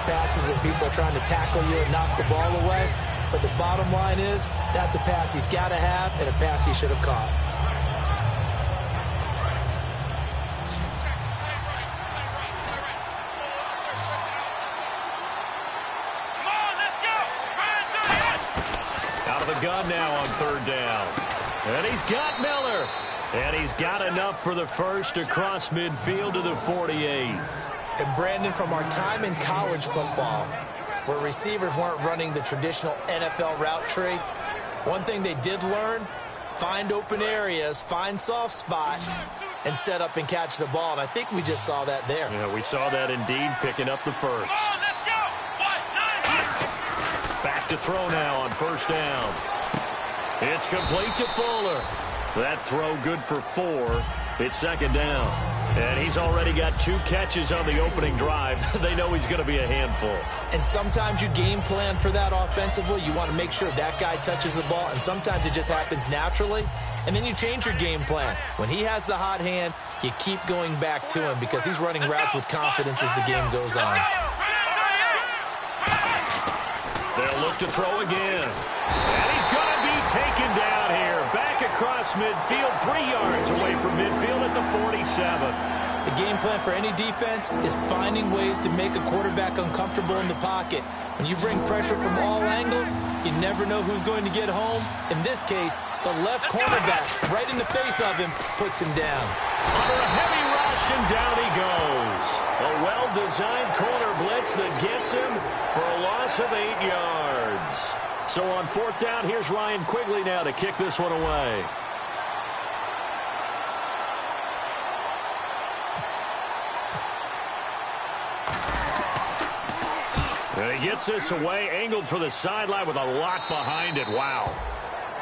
passes where people are trying to tackle you and knock the ball away. But the bottom line is, that's a pass he's got to have and a pass he should have caught. Out of the gun now on third down. And he's got Miller. And he's got enough for the first across midfield to the 48. And Brandon, from our time in college football, where receivers weren't running the traditional NFL route tree, one thing they did learn, find open areas, find soft spots, and set up and catch the ball. And I think we just saw that there. Yeah, we saw that indeed, picking up the first. Back to throw now on first down. It's complete to Fuller. That throw good for 4. It's second down. And he's already got 2 catches on the opening drive. They know he's going to be a handful. And sometimes you game plan for that offensively. You want to make sure that guy touches the ball, and sometimes it just happens naturally. And then you change your game plan. When he has the hot hand, you keep going back to him because he's running routes with confidence as the game goes on. They'll look to throw again. And he's going to be taken down here. Back across midfield, 3 yards away from midfield at the 47. The game plan for any defense is finding ways to make a quarterback uncomfortable in the pocket. When you bring pressure from all angles, you never know who's going to get home. In this case, the left cornerback, right in the face of him, puts him down. Under a heavy rush, and down he goes. A well-designed corner blitz that gets him for a loss of 8 yards. So on fourth down, here's Ryan Quigley now to kick this one away. And he gets this away, angled for the sideline with a lot behind it. Wow.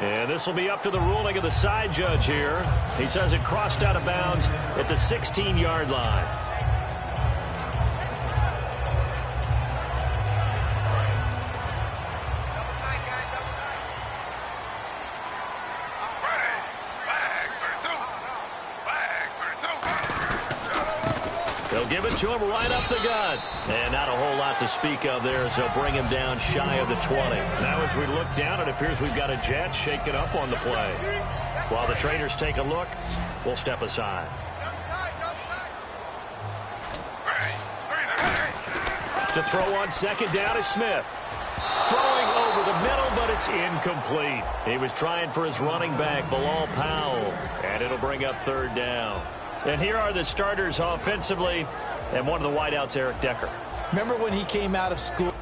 And this will be up to the ruling of the side judge here. He says it crossed out of bounds at the 16-yard line. They'll give it to him right up the gut. And not a whole lot to speak of there as they'll bring him down shy of the 20. Now as we look down, it appears we've got a jet shaken up on the play. While the trainers take a look, we'll step aside. To throw on second down is Smith. Throwing over the middle, but it's incomplete. He was trying for his running back, Bilal Powell. And it'll bring up third down. And here are the starters offensively, and one of the wideouts, Eric Decker. Remember when he came out of school?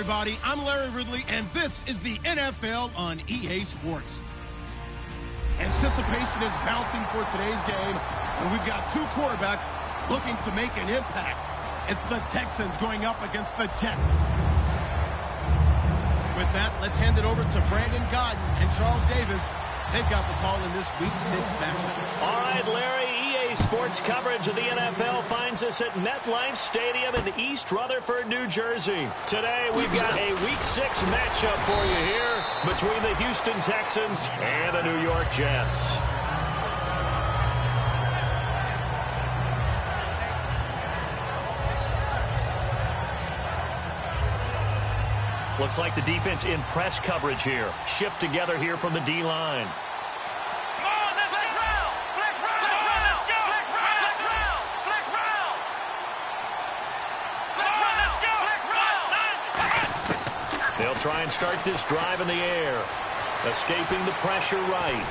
everybody. I'm Larry Ridley, and this is the NFL on EA Sports. Anticipation is bouncing for today's game, and we've got two quarterbacks looking to make an impact. It's the Texans going up against the Jets. With that, let's hand it over to Brandon Godden and Charles Davis. They've got the call in this Week 6 matchup. All right, Larry, EA Sports coverage of the NFL finds us at MetLife Stadium in East Rutherford, New Jersey. Today, we've got a Week 6 matchup for you here between the Houston Texans and the New York Jets. Looks like the defense in press coverage here. Shift together here from the D-line. They'll try and start this drive in the air. Escaping the pressure right.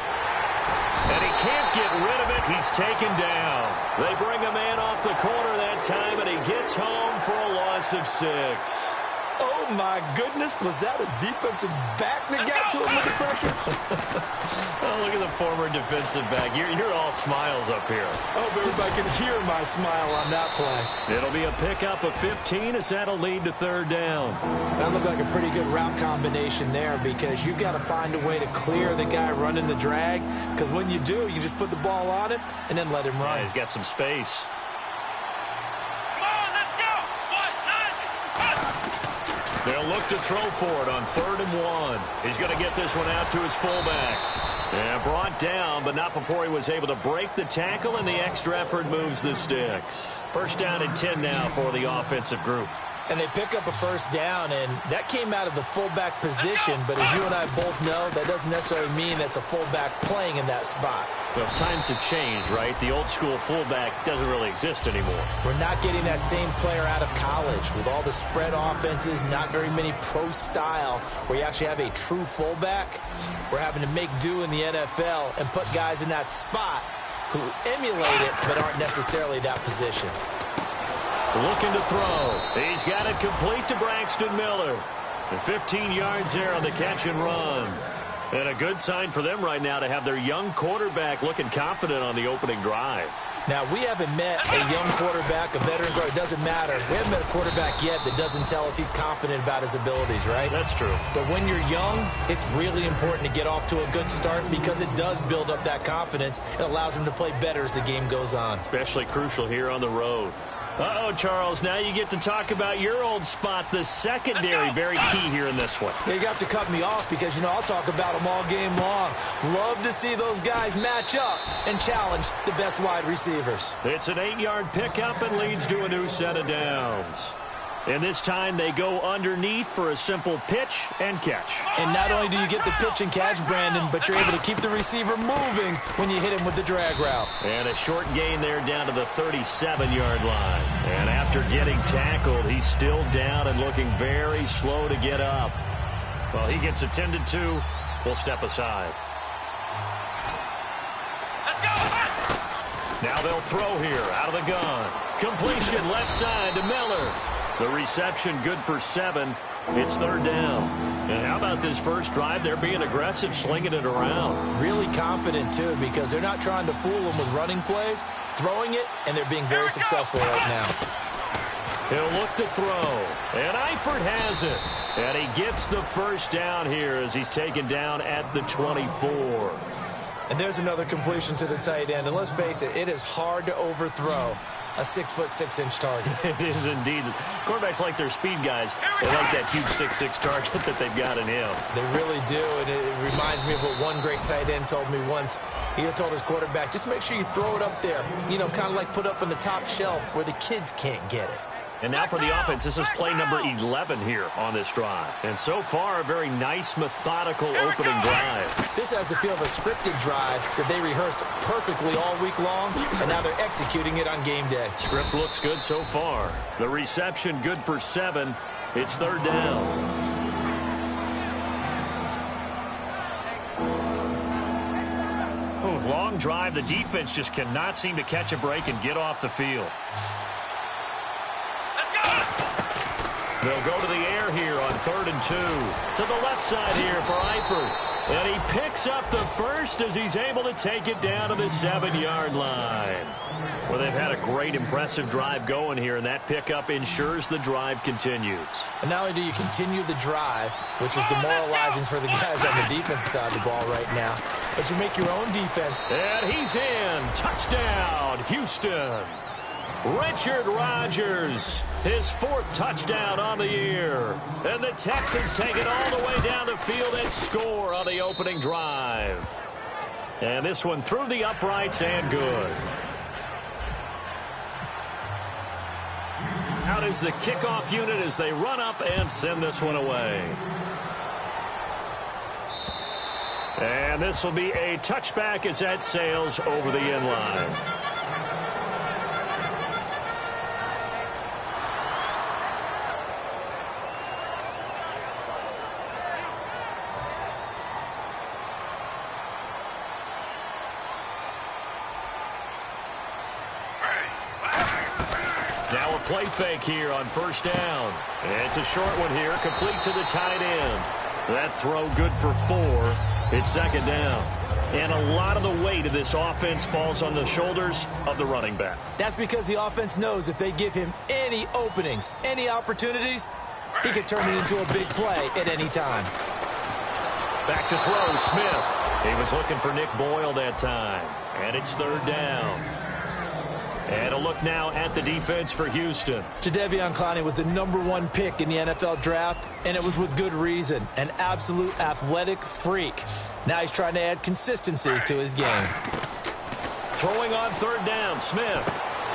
And he can't get rid of it. He's taken down. They bring a man off the corner that time, and he gets home for a loss of 6. Oh, my goodness. Was that a defensive back that got to him with the pressure? Oh, look at the former defensive back. You're all smiles up here. I hope everybody can hear my smile on that play. It'll be a pickup of 15 as that'll lead to third down. That looked like a pretty good route combination there because you've got to find a way to clear the guy running the drag, because when you do, you just put the ball on him and then let him run. Yeah, he's got some space. They'll look to throw for it on 3rd and 1. He's going to get this one out to his fullback. And brought down, but not before he was able to break the tackle, and the extra effort moves the sticks. First down and 10 now for the offensive group. And they pick up a first down, and that came out of the fullback position. But as you and I both know, that doesn't necessarily mean that's a fullback playing in that spot. Well, times have changed, right? The old school fullback doesn't really exist anymore. We're not getting that same player out of college with all the spread offenses, not very many pro style where you actually have a true fullback. We're having to make do in the NFL and put guys in that spot who emulate it but aren't necessarily that position. Looking to throw. He's got it complete to Braxton Miller. And 15 yards there on the catch and run. And a good sign for them right now to have their young quarterback looking confident on the opening drive. Now, we haven't met a young quarterback, a veteran quarterback. It doesn't matter. We haven't met a quarterback yet that doesn't tell us he's confident about his abilities, right? That's true. But when you're young, it's really important to get off to a good start because it does build up that confidence. It allows him to play better as the game goes on. Especially crucial here on the road. Uh-oh, Charles, now you get to talk about your old spot, the secondary. Very key here in this one. You have to cut me off because, you know, I'll talk about them all game long. Love to see those guys match up and challenge the best wide receivers. It's an 8-yard pickup and leads to a new set of downs. And this time they go underneath for a simple pitch and catch. And not only do you get the pitch and catch, Brandon, but you're able to keep the receiver moving when you hit him with the drag route. And a short gain there down to the 37-yard line. And after getting tackled, he's still down and looking very slow to get up. Well, he gets attended to. We'll step aside. Now they'll throw here out of the gun. Completion left side to Miller. The reception good for 7. It's third down. And how about this first drive? They're being aggressive, slinging it around. Really confident, too, because they're not trying to fool them with running plays, throwing it, and they're being very successful right now. He'll look to throw. And Eifert has it. And he gets the first down here as he's taken down at the 24. And there's another completion to the tight end. And let's face it, it is hard to overthrow a 6'6" target. It is indeed. Quarterbacks like their speed guys. They like that huge 6'6" target that they've got in him. They really do, and it reminds me of what one great tight end told me once. He had told his quarterback, just make sure you throw it up there, you know, kind of like put up on the top shelf where the kids can't get it. And now for the offense, this is play number 11 here on this drive. And so far, a very nice, methodical opening drive. This has the feel of a scripted drive that they rehearsed perfectly all week long, and now they're executing it on game day. Script looks good so far. The reception good for 7. It's third down. Long drive. The defense just cannot seem to catch a break and get off the field. They'll go to the air here on 3rd and 2. To the left side here for Eifert. And he picks up the first as he's able to take it down to the 7-yard line. Well, they've had a great, impressive drive going here, and that pickup ensures the drive continues. And not only do you continue the drive, which is demoralizing for the guys on the defensive side of the ball right now, but you make your own defense. And he's in. Touchdown, Houston. Richard Rodgers, his 4th touchdown on the year. And the Texans take it all the way down the field and score on the opening drive. And this one through the uprights and good. Out is the kickoff unit as they run up and send this one away. And this will be a touchback as that sails over the end line. Now a play fake here on 1st down. It's a short one here, complete to the tight end. That throw good for 4. It's 2nd down. And a lot of the weight of this offense falls on the shoulders of the running back. That's because the offense knows if they give him any openings, any opportunities, he can turn it into a big play at any time. Back to throw, Smith. He was looking for Nick Boyle that time. And it's 3rd down. And a look now at the defense for Houston. Jadeveon Clowney was the #1 pick in the NFL draft, and it was with good reason. An absolute athletic freak. Now he's trying to add consistency to his game. Throwing on 3rd down, Smith.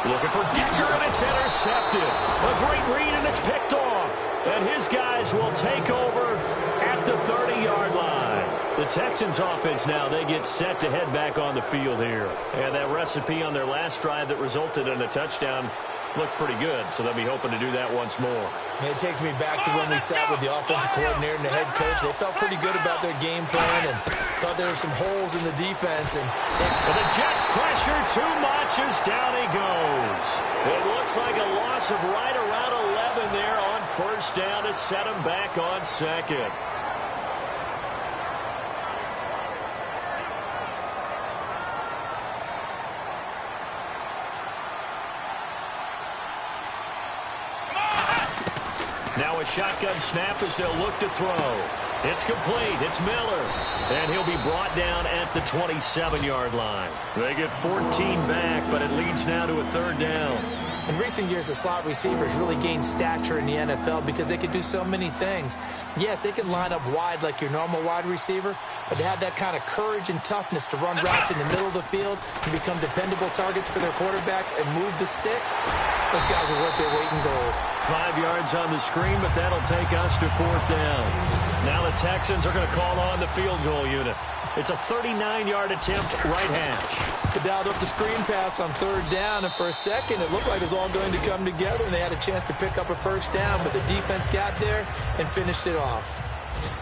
Looking for Decker, and it's intercepted. A great read, and it's picked off. And his guys will take over at the 30-yard line. The Texans offense now, they get set to head back on the field here. And that recipe on their last drive that resulted in a touchdown looked pretty good, so they'll be hoping to do that once more. It takes me back to when we sat with the offensive coordinator and the head coach. They felt pretty good about their game plan and thought there were some holes in the defense. And the Jets pressure too much as down he goes. It looks like a loss of right around 11 there on 1st down to set him back on 2nd. Now a shotgun snap as they'll look to throw. It's complete. It's Miller. And he'll be brought down at the 27-yard line. They get 14 back, but it leads now to a 3rd down. In recent years, the slot receivers really gained stature in the NFL because they could do so many things. Yes, they can line up wide like your normal wide receiver, but to have that kind of courage and toughness to run routes in the middle of the field and become dependable targets for their quarterbacks and move the sticks, those guys are worth their weight in gold. 5 yards on the screen, but that'll take us to 4th down. Now the Texans are going to call on the field goal unit. It's a 39-yard attempt, right hash. They dialed up the screen pass on 3rd down, and for a second it looked like it was all going to come together, and they had a chance to pick up a 1st down, but the defense got there and finished it off.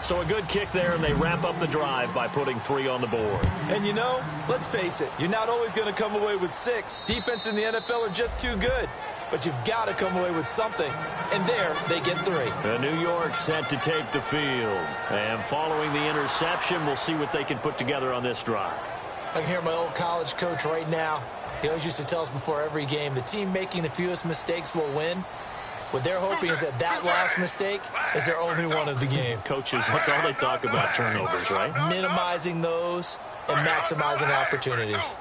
So a good kick there, and they wrap up the drive by putting 3 on the board. And you know, let's face it, you're not always going to come away with 6. Defense in the NFL are just too good. But you've got to come away with something. And there, they get 3. New York set to take the field. And following the interception, we'll see what they can put together on this drive. I can hear my old college coach right now. He always used to tell us before every game, the team making the fewest mistakes will win. What they're hoping is that that last mistake is their only one of the game. Coaches, that's all they talk about, turnovers, right? Minimizing those and maximizing opportunities.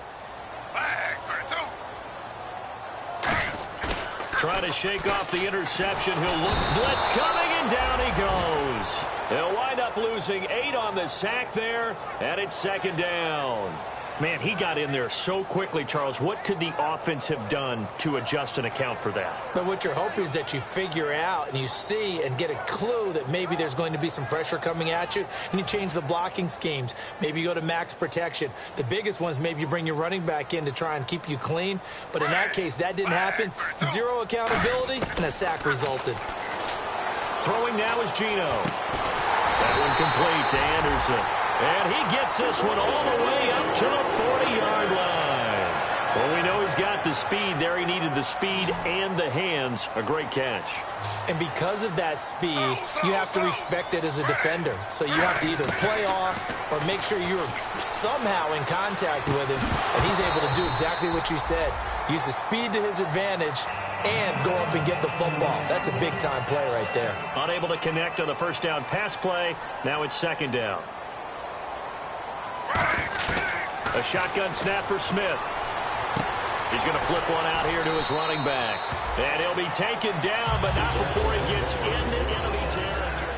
Trying to shake off the interception. He'll look. Blitz coming, and down he goes. They'll wind up losing 8 on the sack there, and it's 2nd down. Man, he got in there so quickly, Charles. What could the offense have done to adjust and account for that? But what you're hoping is that you figure out and you see and get a clue that maybe there's going to be some pressure coming at you, and you change the blocking schemes. Maybe you go to max protection. The biggest one is maybe you bring your running back in to try and keep you clean. But in that case, that didn't happen. 0 accountability, and a sack resulted. Throwing now is Gino. That one complete to Anderson. And he gets this one all the way up to the 40-yard line. Well, we know he's got the speed there. He needed the speed and the hands. A great catch. And because of that speed, you have to respect it as a defender. So you have to either play off or make sure you're somehow in contact with him. And he's able to do exactly what you said. Use the speed to his advantage and go up and get the football. That's a big-time play right there. Unable to connect on the first down pass play. Now it's second down. A shotgun snap for Smith. He's going to flip one out here to his running back. And he'll be taken down, but not before he gets into enemy territory.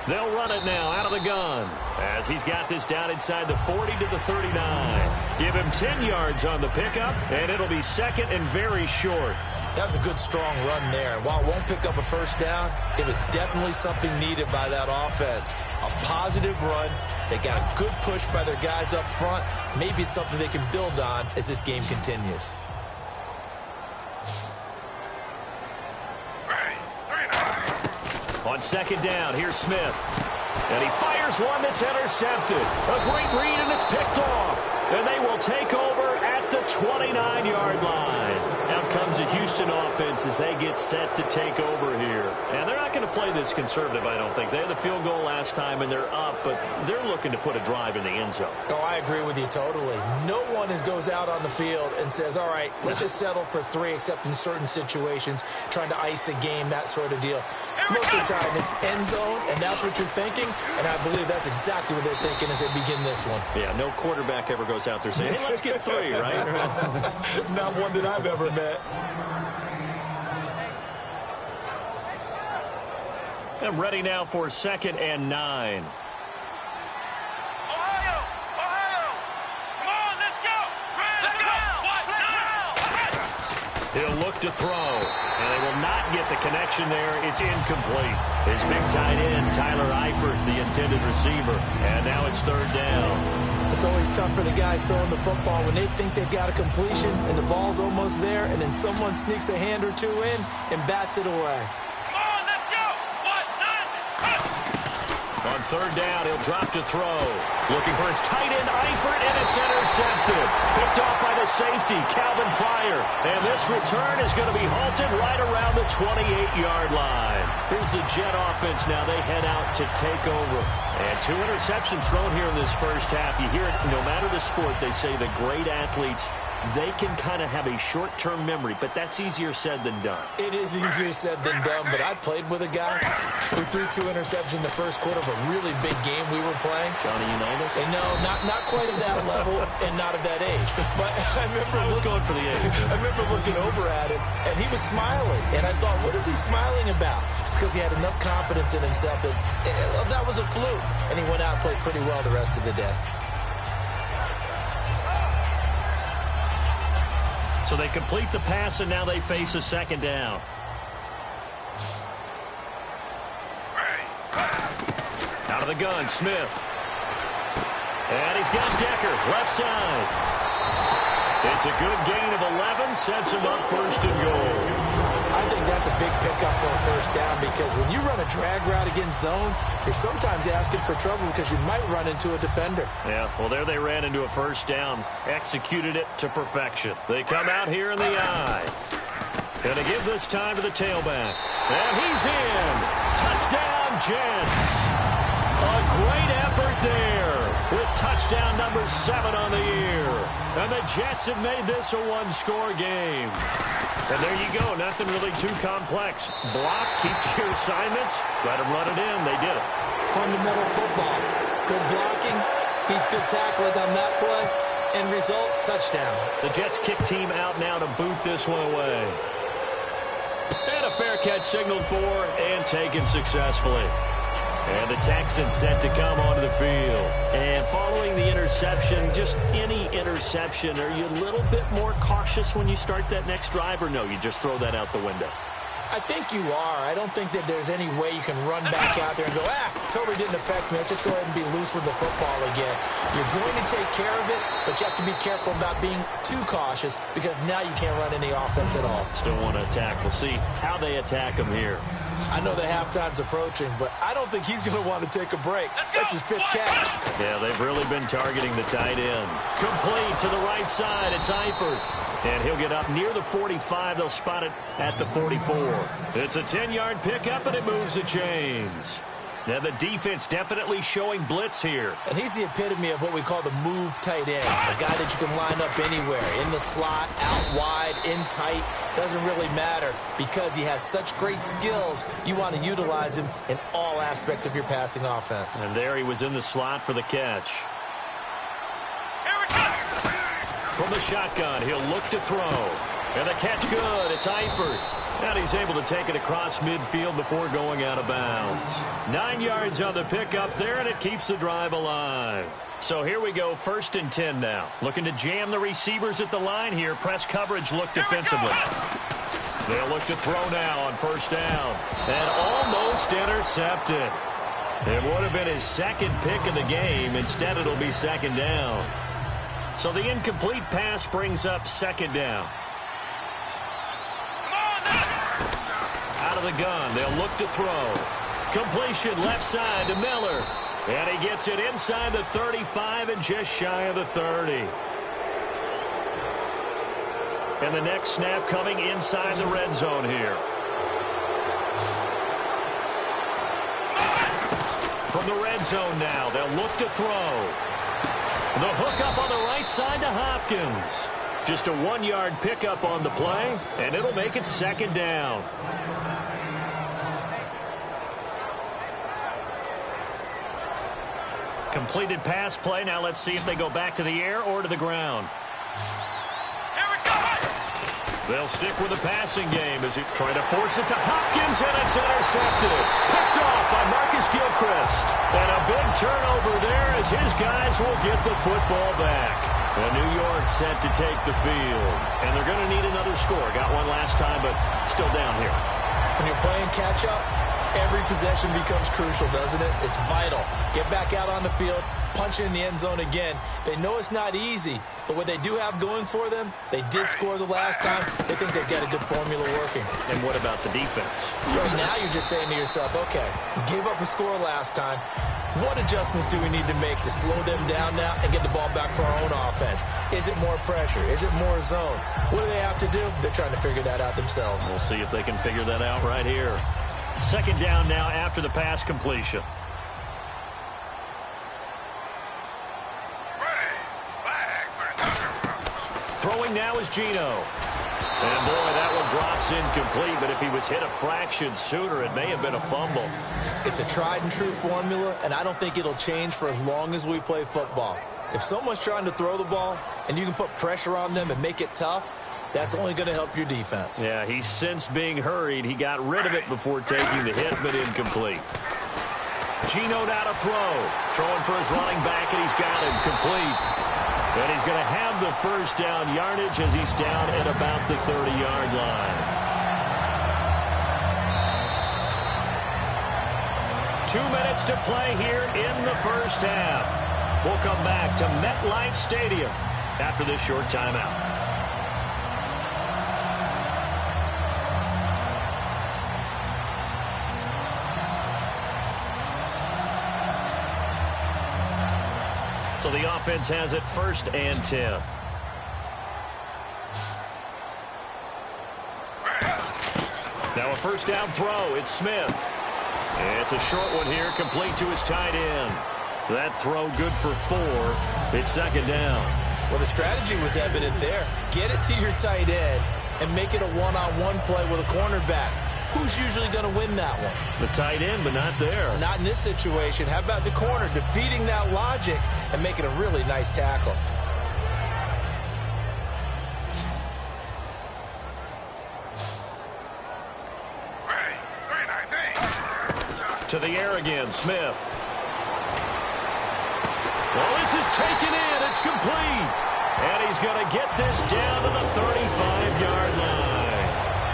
They'll run it now out of the gun as he's got this down inside the 40 to the 39. Give him 10 yards on the pickup, and it'll be second and very short. That was a good, strong run there. While it won't pick up a first down, it was definitely something needed by that offense. A positive run. They got a good push by their guys up front. Maybe something they can build on as this game continues. On second down, here's Smith. And he fires one that's intercepted. A great read, and it's picked off. And they will take over at the 29-yard line. Out comes the Houston offense as they get set to take over here. And they're not going to play this conservative, I don't think. They had the field goal last time, and they're up, but they're looking to put a drive in the end zone. Oh, I agree with you totally. No one goes out on the field and says, all right, let's just settle for 3, except in certain situations, trying to ice a game, that sort of deal. Most of the time, it's end zone, and that's what you're thinking, and I believe that's exactly what they're thinking as they begin this one. Yeah, no quarterback ever goes out there saying, hey, let's get 3, right? Not one that I've ever met. I'm ready now for second and 9. He'll look to throw, and they will not get the connection there. It's incomplete. His big tight end, Tyler Eifert, the intended receiver. And now it's third down. It's always tough for the guys throwing the football when they think they've got a completion and the ball's almost there, and then someone sneaks a hand or two in and bats it away. On third down, he'll drop to throw. Looking for his tight end, Eifert, and it's intercepted. Picked off by the safety, Calvin Pryor. And this return is going to be halted right around the 28-yard line. Here's the Jet offense now. They head out to take over. And 2 interceptions thrown here in this first half. You hear it, no matter the sport, they say the great athletes, they can kind of have a short-term memory, but that's easier said than done. It is easier said than done, but I played with a guy who threw 2 interceptions in the first quarter of a really big game we were playing. Johnny Unitas? And no, not quite at that level and not at that age. But I was going for the age. I remember looking over at him, and he was smiling. And I thought, what is he smiling about? It's because he had enough confidence in himself that that was a fluke. And he went out and played pretty well the rest of the day. So they complete the pass, and now they face a second down. Out of the gun, Smith. And he's got Decker, left side. It's a good gain of 11, sets him up first and goal. I think that's a big pickup for a first down because when you run a drag route against zone, you're sometimes asking for trouble because you might run into a defender. Yeah, well, there they ran into a first down. Executed it to perfection. They come out here in the eye. Going to give this time to the tailback. And he's in. Touchdown, Jets. A great effort there with touchdown number 7 on the year. And the Jets have made this a one-score game. And there you go. Nothing really too complex. Block, keep your assignments, let them run it in. They did it. Fundamental football. Good blocking, beats good tackling on that play. End result, touchdown. The Jets kick team out now to boot this one away. And a fair catch signaled for and taken successfully. And the Texans set to come onto the field. And following the interception, just any interception, are you a little bit more cautious when you start that next drive, or no, you just throw that out the window? I think you are. I don't think that there's any way you can run back out there and go, totally didn't affect me. Let's just go ahead and be loose with the football again. You're going to take care of it, but you have to be careful about being too cautious because now you can't run any offense at all. Still want to attack. We'll see how they attack him here. I know the halftime's approaching, but I don't think he's going to want to take a break. That's his fifth catch. Yeah, they've really been targeting the tight end. Complete to the right side. It's Eifert. And he'll get up near the 45. They'll spot it at the 44. It's a 10-yard pickup, and it moves the chains. Now the defense definitely showing blitz here. And he's the epitome of what we call the move tight end. A guy that you can line up anywhere. In the slot, out wide, in tight. Doesn't really matter because he has such great skills. You want to utilize him in all aspects of your passing offense. And there he was in the slot for the catch. From the shotgun, he'll look to throw. And the catch good. It's Eifert. And he's able to take it across midfield before going out of bounds. 9 yards on the pickup there, and it keeps the drive alive. So here we go, 1st and 10 now. Looking to jam the receivers at the line here. Press coverage look defensively. They'll look to throw now on 1st down. And almost intercepted. It would have been his second pick of the game. Instead, it'll be 2nd down. So the incomplete pass brings up 2nd down. Out of the gun, they'll look to throw. Completion left side to Miller. And he gets it inside the 35 and just shy of the 30. And the next snap coming inside the red zone here. From the red zone now, they'll look to throw. The hook up on the right side to Hopkins. Just a 1-yard pickup on the play, and it'll make it 2nd down. Completed pass play. Now let's see if they go back to the air or to the ground. They'll stick with the passing game as he try to force it to Hopkins, and it's intercepted. Picked off by Marcus Gilchrist. And a big turnover there as his guys will get the football back. And New York set to take the field. And they're going to need another score. Got one last time, but still down here. When you're playing catch-up, every possession becomes crucial, doesn't it? It's vital. Get back out on the field, punch it in the end zone again. They know it's not easy, but what they do have going for them, they did score the last time. They think they've got a good formula working. And what about the defense? Right now you're just saying to yourself, okay, gave up a score last time. What adjustments do we need to make to slow them down now and get the ball back for our own offense? Is it more pressure? Is it more zone? What do they have to do? They're trying to figure that out themselves. We'll see if they can figure that out right here. 2nd down now after the pass completion. Throwing now is Geno. And boy, that one drops incomplete, but if he was hit a fraction sooner, it may have been a fumble. It's a tried and true formula, and I don't think it'll change for as long as we play football. If someone's trying to throw the ball and you can put pressure on them and make it tough, that's only going to help your defense. Yeah, he's since being hurried. He got rid of it before taking the hit, but incomplete. Geno now to throw. Throwing for his running back, and he's got him complete. And he's going to have the 1st down yardage as he's down at about the 30-yard line. 2 minutes to play here in the 1st half. We'll come back to MetLife Stadium after this short timeout. So the offense has it 1st and 10. Now a 1st down throw. It's Smith. It's a short one here, complete to his tight end. That throw good for 4. It's 2nd down. Well, the strategy was evident there. Get it to your tight end and make it a one-on-one play with a cornerback. Who's usually going to win that one? The tight end, but not there. Not in this situation. How about the corner defeating that logic and making a really nice tackle? To the the air again. Smith. Well, this is taken in. It's complete. And he's going to get this down to the 35-yard line.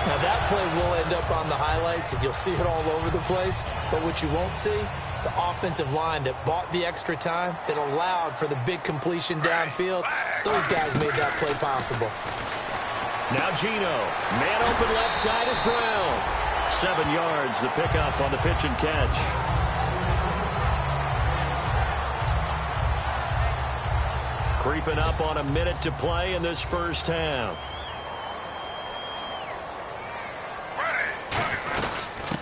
Now, that play will end up on the highlights, and you'll see it all over the place. But what you won't see, the offensive line that bought the extra time, that allowed for the big completion downfield, those guys made that play possible. Now Gino. Man open left side is Brown. 7 yards, the pickup on the pitch and catch. Creeping up on a minute to play in this first half.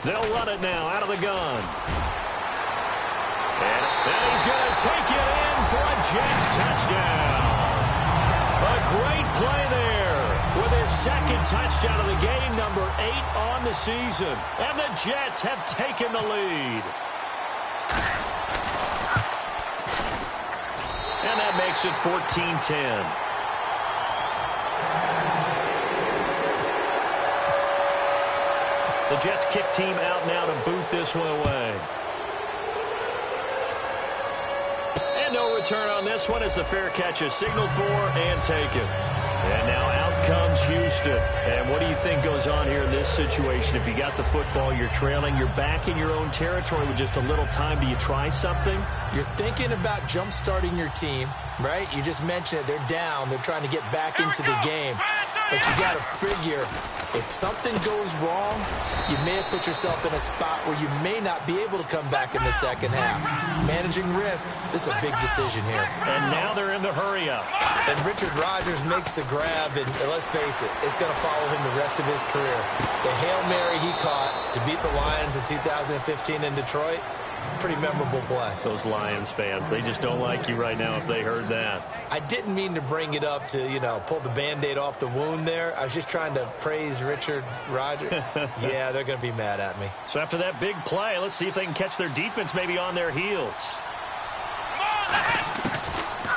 They'll run it now out of the gun. And he's going to take it in for a Jets touchdown. A great play there with his second touchdown of the game, number 8 on the season. And the Jets have taken the lead. And that makes it 14-10. The Jets kick team out now to boot this one away. And no return on this one as the fair catch is signaled for and taken. And now out comes Houston. And what do you think goes on here in this situation? If you got the football, you're trailing, you're back in your own territory with just a little time. Do you try something? You're thinking about jump-starting your team, right? You just mentioned it. They're down. They're trying to get back into the game. But you got to figure, if something goes wrong, you may have put yourself in a spot where you may not be able to come back in the second half. Managing risk, this is a big decision here. And now they're in the hurry-up. And Richard Rodgers makes the grab, and let's face it, it's going to follow him the rest of his career. The Hail Mary he caught to beat the Lions in 2015 in Detroit, pretty memorable play. Those Lions fans, they just don't like you right now if they heard that. I didn't mean to bring it up to, pull the Band-Aid off the wound there. I was just trying to praise Richard Rodgers. Yeah, they're going to be mad at me. So after that big play, let's see if they can catch their defense maybe on their heels.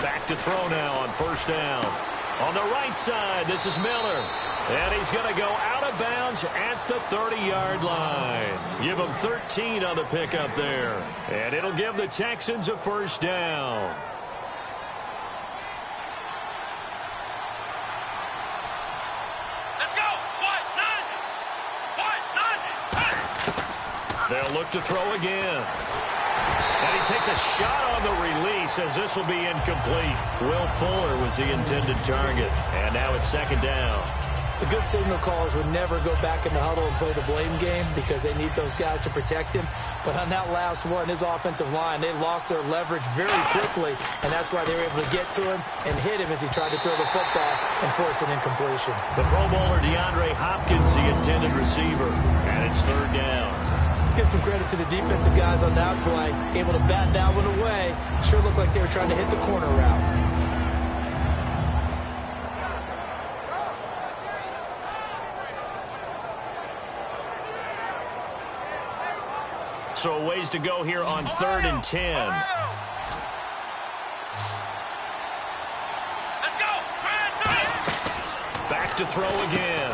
Back to throw now on first down. On the right side, this is Miller. And he's going to go out of bounds at the 30-yard line. Give him 13 on the pickup there. And it'll give the Texans a first down. Let's go. They'll look to throw again. And he takes a shot on the release as this will be incomplete. Will Fuller was the intended target. And now it's second down. The good signal callers would never go back in the huddle and play the blame game because they need those guys to protect him. But on that last one, his offensive line, they lost their leverage very quickly, and that's why they were able to get to him and hit him as he tried to throw the football and force an incompletion. The Pro Bowler DeAndre Hopkins, the intended receiver, and it's third down. Let's give some credit to the defensive guys on that play. Able to bat that one away. Sure looked like they were trying to hit the corner route. So a ways to go here on 3rd and 10. Back to throw again.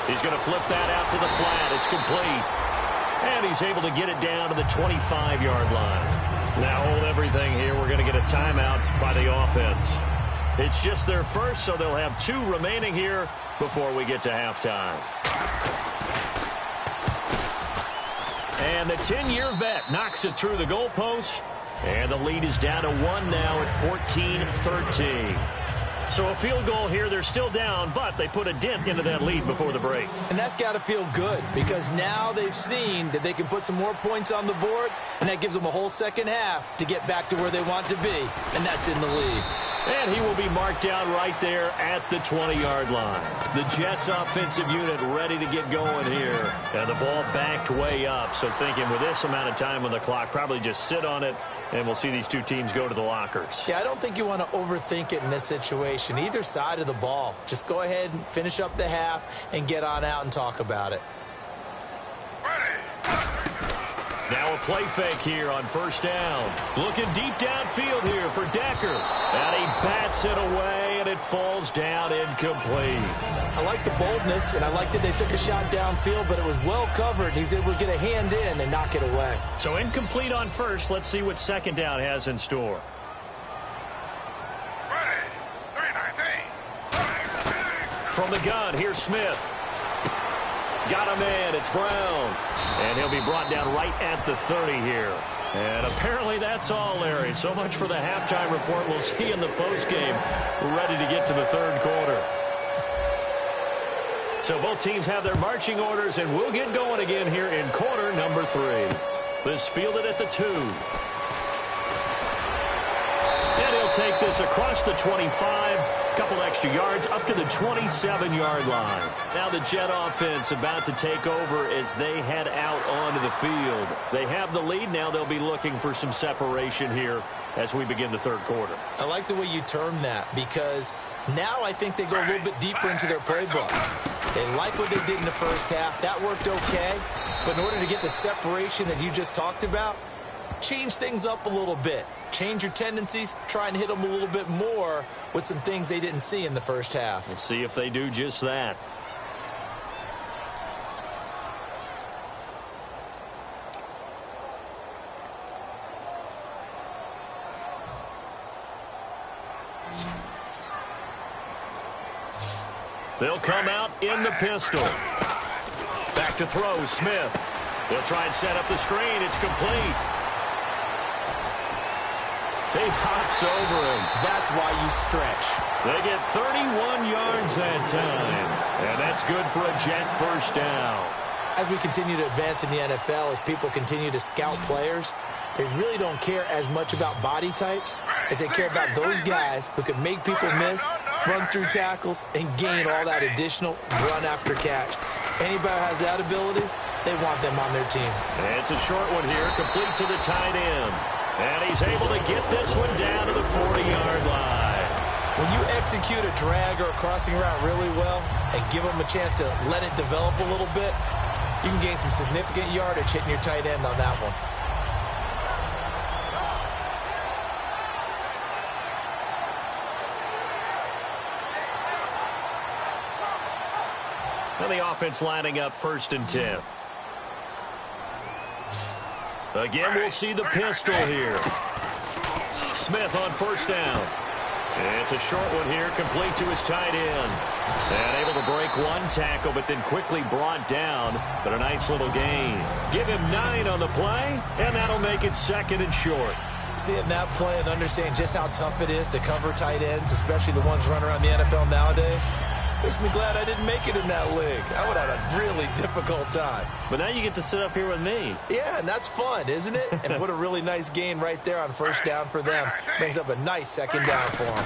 He's going to flip that out to the flat. It's complete. And he's able to get it down to the 25-yard line. Now hold everything here. We're going to get a timeout by the offense. It's just their first, so they'll have 2 remaining here before we get to halftime. And the 10-year vet knocks it through the goalpost. And the lead is down to 1 now at 14-13. So a field goal here. They're still down, but they put a dent into that lead before the break. And that's got to feel good because now they've seen that they can put some more points on the board, and that gives them a whole second half to get back to where they want to be, and that's in the lead. And he will be marked down right there at the 20-yard line. The Jets offensive unit ready to get going here. And the ball backed way up. So thinking with this amount of time on the clock, probably just sit on it, and we'll see these 2 teams go to the lockers. Yeah, I don't think you want to overthink it in this situation. Either side of the ball. Just go ahead and finish up the half and get on out and talk about it. Now a play fake here on first down. Looking deep downfield here for Decker. And he bats it away, and it falls down incomplete. I like the boldness, and I like that they took a shot downfield, but it was well covered. He was able to get a hand in and knock it away. So incomplete on first. Let's see what second down has in store. From the gun, here's Smith. Got him in. It's Brown. And he'll be brought down right at the 30 here. And apparently that's all, Larry. So much for the halftime report. We'll see in the postgame. We're ready to get to the third quarter. So both teams have their marching orders, and we'll get going again here in quarter number 3. This fielded at the 2. And he'll take this across the 25. Couple extra yards up to the 27-yard line. Now the Jet offense about to take over as they head out onto the field. They have the lead. Now they'll be looking for some separation here as we begin the third quarter. I like the way you term that, because now I think they go a little bit deeper into their playbook. They like what they did in the first half. That worked okay. But in order to get the separation that you just talked about, change things up a little bit. Change your tendencies. Try and hit them a little bit more with some things they didn't see in the first half. We'll see if they do just that. They'll come out in the pistol. Back to throw, Smith. They'll try and set up the screen. It's complete. He hops over him. That's why you stretch. They get 31 yards that time. And that's good for a Jet first down. As we continue to advance in the NFL, as people continue to scout players, they really don't care as much about body types as they care about those guys who can make people miss, run through tackles, and gain all that additional run after catch. Anybody who has that ability, they want them on their team. And it's a short one here, complete to the tight end. And he's able to get this one down to the 40-yard line. When you execute a drag or a crossing route really well and give them a chance to let it develop a little bit, you can gain some significant yardage hitting your tight end on that one. And the offense lining up 1st and 10. Again, we'll see the pistol here. Smith on first down. It's a short one here, complete to his tight end. And able to break one tackle, but then quickly brought down. But a nice little gain. Give him 9 on the play, and that'll make it 2nd and short. Seeing that play and understanding just how tough it is to cover tight ends, especially the ones running around the NFL nowadays, makes me glad I didn't make it in that league. I would have had a really difficult time. But now you get to sit up here with me. Yeah, and that's fun, isn't it? And what a really nice gain right there on first down for them. Brings up a nice second down for them.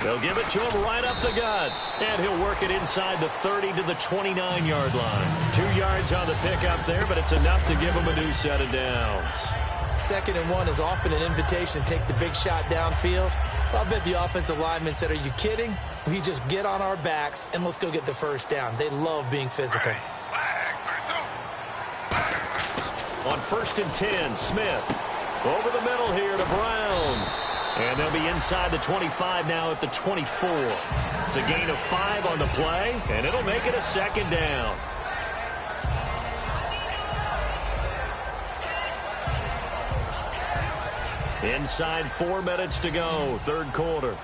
They'll give it to him right up the gut. And he'll work it inside the 30 to the 29-yard line. 2 yards on the pickup there, but it's enough to give him a new set of downs. 2nd and 1 is often an invitation to take the big shot downfield. I'll bet the offensive lineman said, "Are you kidding? We just get on our backs and let's go get the first down." They love being physical. On 1st and 10, Smith over the middle here to Brown. And they'll be inside the 25 now at the 24. It's a gain of 5 on the play, and it'll make it a 2nd down. Inside 4 minutes to go, third quarter.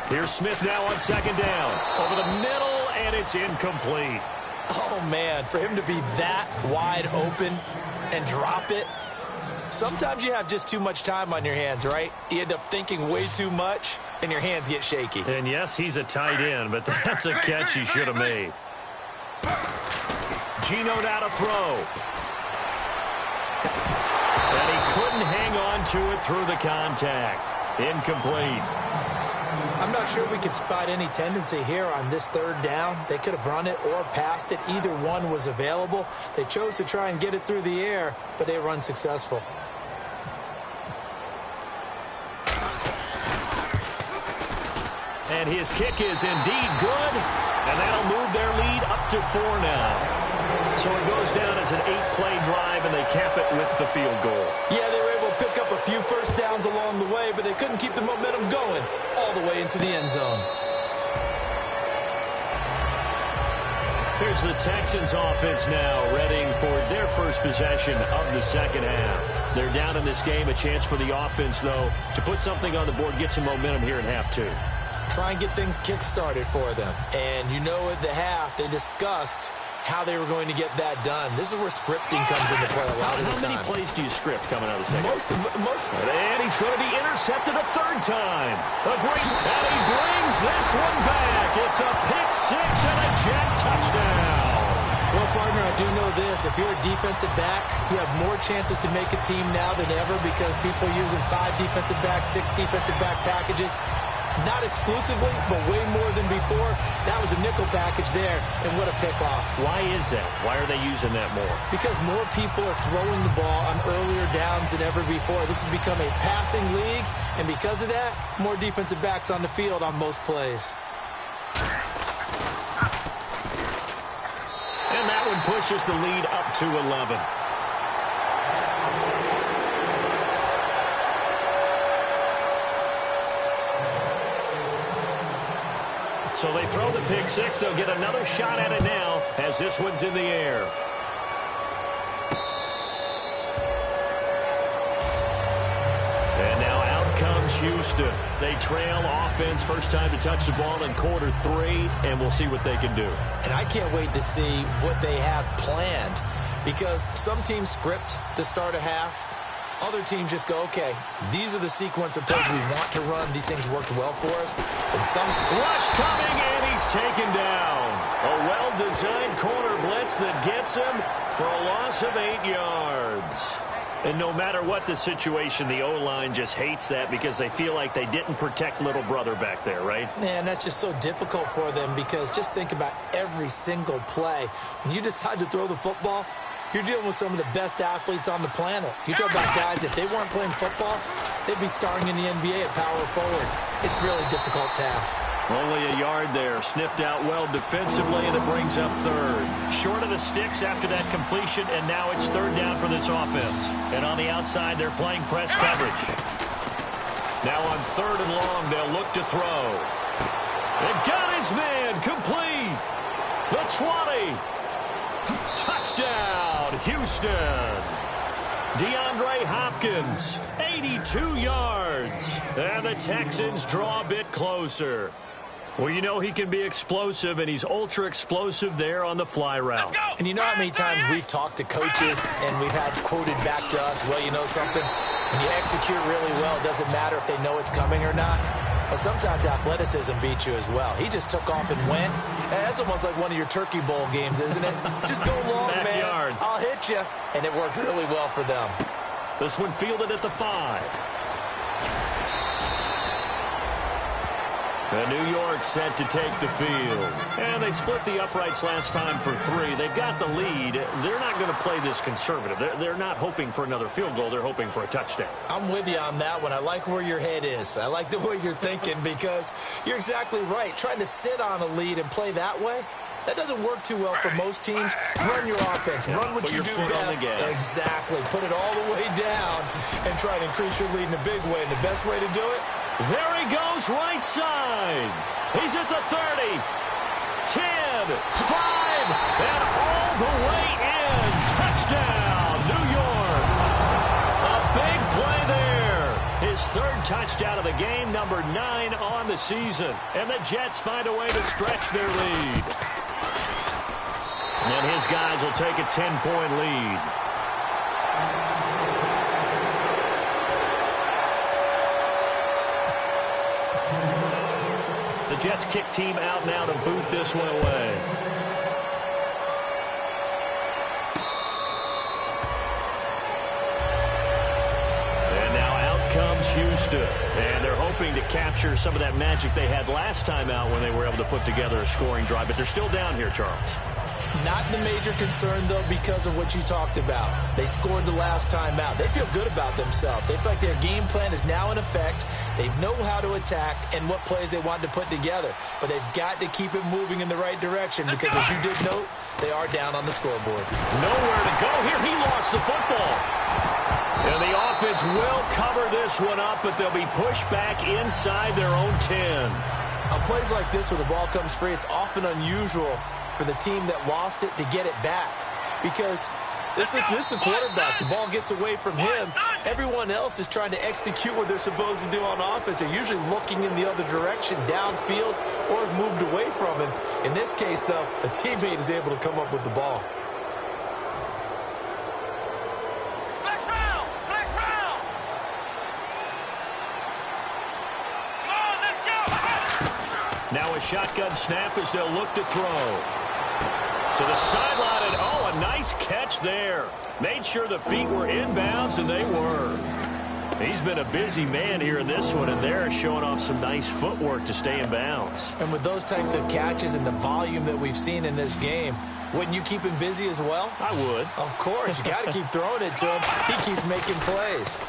Here's Smith now on 2nd down. Over the middle, and it's incomplete. Oh, man, for him to be that wide open and drop it. Sometimes you have just too much time on your hands, right? You end up thinking way too much, and your hands get shaky. And yes, he's a tight end, but that's a catch he should have made. Gino now to throw. And he couldn't hang on to it through the contact. Incomplete. I'm not sure we could spot any tendency here on this 3rd down. They could have run it or passed it. Either one was available. They chose to try and get it through the air, but they were unsuccessful. And his kick is indeed good. And that'll move their lead up to 4 now. So it goes down as an 8-play drive, and they cap it with the field goal. Yeah, they were able to pick up a few first downs along the way, but they couldn't keep the momentum going all the way into the end zone. Here's the Texans offense now, readying for their first possession of the second half. They're down in this game. A chance for the offense, though, to put something on the board, get some momentum here in half 2. Try and get things kick-started for them. And you know at the half, they discussed how they were going to get that done. This is where scripting comes into play a lot of the time. How many plays do you script coming out of the second? Most. And he's going to be intercepted a third time. And he brings this one back. It's a pick 6 and a Jet touchdown. Well, partner, I do know this. If you're a defensive back, you have more chances to make a team now than ever because people are using 5 defensive backs, 6 defensive back packages. Not exclusively, but way more than before. That was a nickel package there, and what a pickoff. Why is that? Why are they using that more? Because more people are throwing the ball on earlier downs than ever before. This has become a passing league, and because of that, more defensive backs on the field on most plays. And that one pushes the lead up to 11. So they throw the pick 6. They'll get another shot at it now as this one's in the air. And now out comes Houston. They trail offense, first time to touch the ball in quarter 3, and we'll see what they can do. And I can't wait to see what they have planned because some teams script to start a half. Other teams just go, okay, these are the sequence of plays we want to run. These things worked well for us. And some rush coming, and he's taken down. A well-designed corner blitz that gets him for a loss of 8 yards. And no matter what the situation, the O-line just hates that because they feel like they didn't protect little brother back there, right? Man, that's just so difficult for them because just think about every single play. When you decide to throw the football, you're dealing with some of the best athletes on the planet. You talk about guys, if they weren't playing football, they'd be starring in the NBA at power forward. It's a really difficult task. Only a yard there. Sniffed out well defensively, and it brings up third. Short of the sticks after that completion, and now it's third down for this offense. And on the outside, they're playing press coverage. Now on 3rd and long, they'll look to throw. They got his man complete. The 20. Touchdown, Houston. DeAndre Hopkins, 82 yards. And the Texans draw a bit closer. Well, you know he can be explosive, and he's ultra-explosive there on the fly route. And you know how many times we've talked to coaches and we've had quoted back to us, well, you know something? When you execute really well, it doesn't matter if they know it's coming or not. But sometimes athleticism beats you as well. He just took off and went. And that's almost like one of your Turkey Bowl games, isn't it? Just go long, Backyard. man. I'll hit you. And it worked really well for them. This one fielded at the 5. And New York set to take the field. And they split the uprights last time for 3. They've got the lead. They're not going to play this conservative. They're not hoping for another field goal. They're hoping for a touchdown. I'm with you on that one. I like where your head is. I like the way you're thinking because you're exactly right. Trying to sit on a lead and play that way, that doesn't work too well for most teams. Run your offense. Run what you do best. Exactly. Put it all the way down and try to increase your lead in a big way. And the best way to do it? There he goes, right side. He's at the 30, 10, 5, and all the way in. Touchdown, New York. A big play there. His 3rd touchdown of the game, number 9 on the season. And the Jets find a way to stretch their lead. And his guys will take a 10-point lead. The Jets kick team out now to boot this one away. And now out comes Houston. And they're hoping to capture some of that magic they had last time out when they were able to put together a scoring drive. But they're still down here, Charles. Not the major concern, though, because of what you talked about. They scored the last time out. They feel good about themselves. They feel like their game plan is now in effect. They know how to attack and what plays they want to put together. But they've got to keep it moving in the right direction because, as you did note, they are down on the scoreboard. Nowhere to go here. He lost the football. And the offense will cover this one up, but they'll be pushed back inside their own 10. On plays like this where the ball comes free, it's often unusual for the team that lost it to get it back because this is the quarterback. The ball gets away from him. Everyone else is trying to execute what they're supposed to do on offense. They're usually looking in the other direction, downfield, or moved away from him. In this case, though, a teammate is able to come up with the ball. Now a shotgun snap as they'll look to throw. To the sideline, and oh, a nice catch there. Made sure the feet were inbounds, and they were. He's been a busy man here in this one, and they're showing off some nice footwork to stay in bounds. And with those types of catches and the volume that we've seen in this game, wouldn't you keep him busy as well? I would. Of course. You got to keep throwing it to him. He keeps making plays.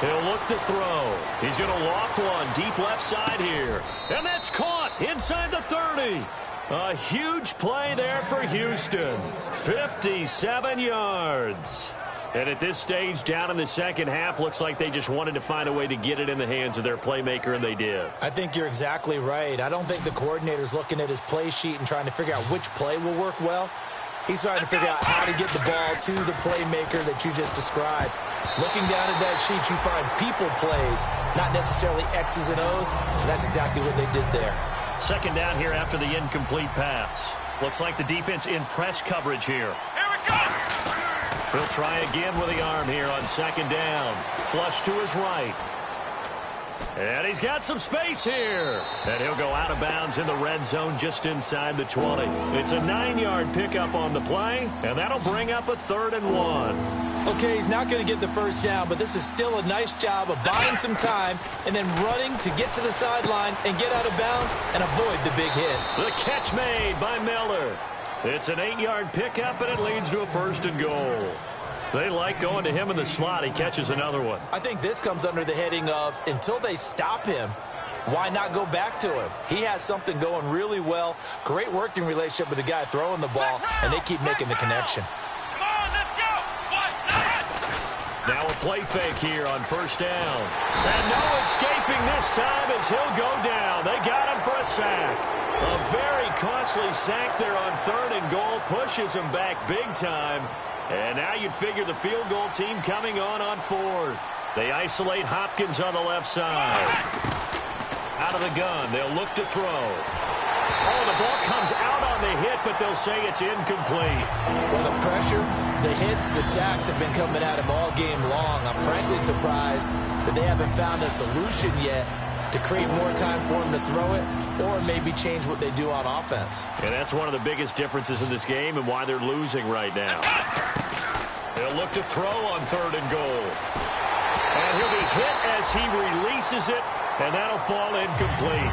He'll look to throw. He's going to loft one deep left side here. And that's caught inside the 30. A huge play there for Houston. 57 yards. And at this stage, down in the second half, looks like they just wanted to find a way to get it in the hands of their playmaker, and they did. I think you're exactly right. I don't think the coordinator's looking at his play sheet and trying to figure out which play will work well. He's trying to figure out how to get the ball to the playmaker that you just described. Looking down at that sheet, you find people plays, not necessarily X's and O's, and that's exactly what they did there. Second down here after the incomplete pass. Looks like the defense in press coverage here. Here we go! He'll try again with the arm here on second down. Flush to his right. And he's got some space here. And he'll go out of bounds in the red zone just inside the 20. It's a 9-yard pickup on the play, and that'll bring up a 3rd and 1. Okay, he's not going to get the first down, but this is still a nice job of buying some time and then running to get to the sideline and get out of bounds and avoid the big hit. The catch made by Miller. It's an 8-yard pickup, and it leads to a 1st and goal. They like going to him in the slot. He catches another one. I think this comes under the heading of until they stop him, why not go back to him? He has something going really well. Great working relationship with the guy throwing the ball, and they keep making the connection. Come on, let's go! Now a play fake here on 1st down. And no escaping this time as he'll go down. They got him for a sack. A very costly sack there on 3rd and goal. Pushes him back big time. And now you'd figure the field goal team coming on 4th. They isolate Hopkins on the left side. Out of the gun, they'll look to throw. Oh, the ball comes out on the hit, but they'll say it's incomplete. Well, the pressure, the hits, the sacks have been coming at him all game long. I'm frankly surprised that they haven't found a solution yet to create more time for him to throw it or maybe change what they do on offense. And that's one of the biggest differences in this game and why they're losing right now. They'll look to throw on 3rd and goal. And he'll be hit as he releases it, and that'll fall incomplete.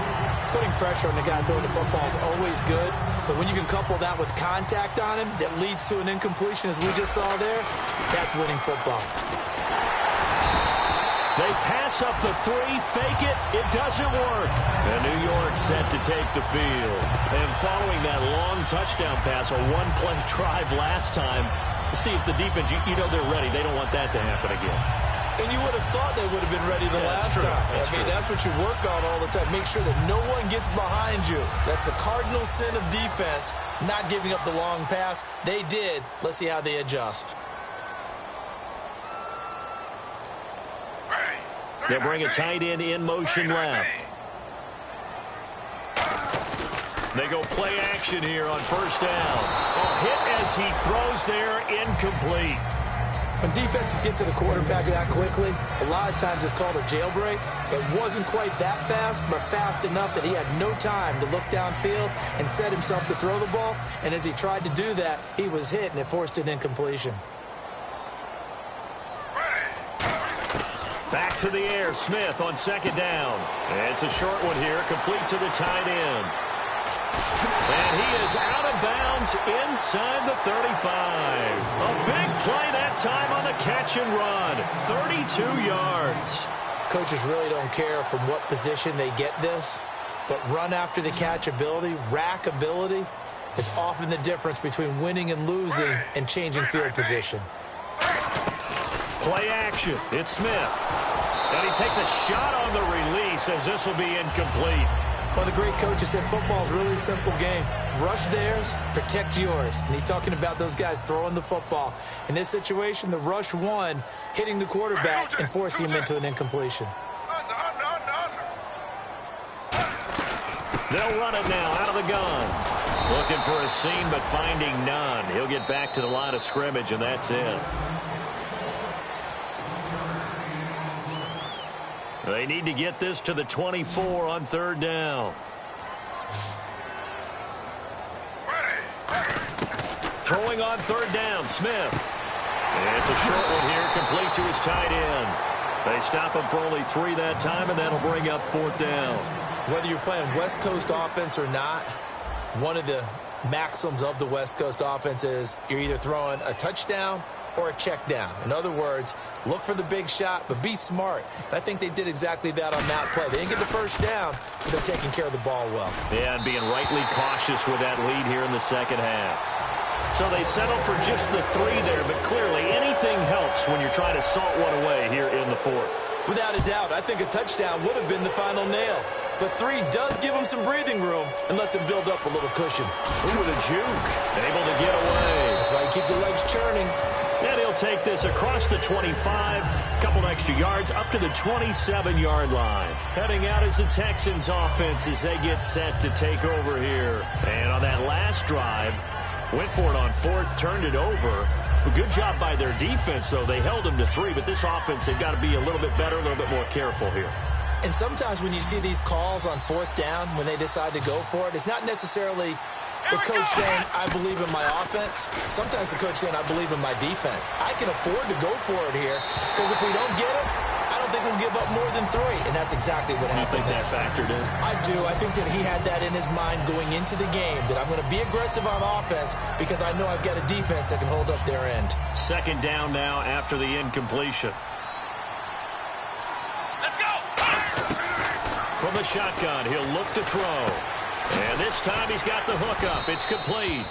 Putting pressure on the guy throwing the football is always good, but when you can couple that with contact on him that leads to an incompletion, as we just saw there, that's winning football. They pass up the 3, fake it, it doesn't work. And New York set to take the field. And following that long touchdown pass, a one-play drive last time, see if the defense, you know they're ready. They don't want that to happen again. And you would have thought they would have been ready the last time. That's what you work on all the time. Make sure that no one gets behind you. That's the cardinal sin of defense, not giving up the long pass. They did. Let's see how they adjust. They'll bring a tight end in motion left. They go play action here on 1st down. A hit as he throws there, incomplete. When defenses get to the quarterback that quickly, a lot of times it's called a jailbreak. It wasn't quite that fast, but fast enough that he had no time to look downfield and set himself to throw the ball. And as he tried to do that, he was hit, and it forced an incompletion. Back to the air, Smith on 2nd down. And it's a short one here, complete to the tight end. And he is out of bounds inside the 35. A big play that time on the catch and run. 32 yards. Coaches really don't care from what position they get this, but run after the catch ability, rack ability, is often the difference between winning and losing and changing field position. Play action. It's Smith. And he takes a shot on the release as this will be incomplete. One of the great coaches said football is really a simple game. Rush theirs, protect yours. And he's talking about those guys throwing the football. In this situation, the rush one, hitting the quarterback and forcing him into an incompletion. They'll run it now out of the gun. Looking for a seam, but finding none. He'll get back to the line of scrimmage, and that's it. They need to get this to the 24 on third down. Throwing on third down, Smith. And it's a short one here, complete to his tight end. They stop him for only 3 that time, and that'll bring up fourth down. Whether you're playing West Coast offense or not, one of the maxims of the West Coast offense is you're either throwing a touchdown or a check down. In other words, look for the big shot, but be smart. And I think they did exactly that on that play. They didn't get the first down, but they're taking care of the ball well. Yeah, and being rightly cautious with that lead here in the second half. So they settle for just the 3 there, but clearly anything helps when you're trying to salt one away here in the fourth. Without a doubt, I think a touchdown would have been the final nail. But 3 does give him some breathing room and lets him build up a little cushion. Ooh, with a juke. Able to get away. That's why you keep the legs churning. And he'll take this across the 25, couple extra yards up to the 27-yard line. Heading out is the Texans offense as they get set to take over here. And on that last drive, went for it on fourth, turned it over. A good job by their defense, though. They held them to 3, but this offense, they've got to be a little bit better, a little bit more careful here. And sometimes when you see these calls on fourth down, when they decide to go for it, it's not necessarily the coach saying, I believe in my offense. Sometimes the coach saying, I believe in my defense. I can afford to go for it here because if we don't get it, I don't think we'll give up more than 3. And that's exactly what happened. You think that factored in? I do. I think that he had that in his mind going into the game, that I'm going to be aggressive on offense because I know I've got a defense that can hold up their end. Second down now after the incompletion. Let's go! From the shotgun, he'll look to throw. And this time he's got the hook up. It's complete.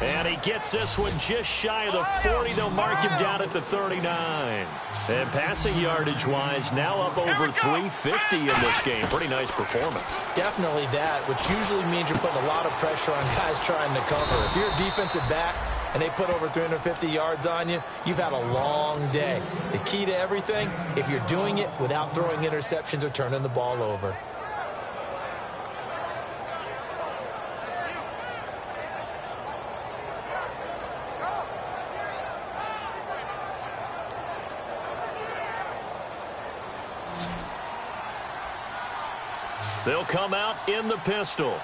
And he gets this one just shy of the 40. They'll mark him down at the 39. And passing yardage-wise, now up over 350 in this game. Pretty nice performance. Definitely that, which usually means you're putting a lot of pressure on guys trying to cover. If you're a defensive back and they put over 350 yards on you, you've had a long day. The key to everything, if you're doing it without throwing interceptions or turning the ball over. They'll come out in the pistol.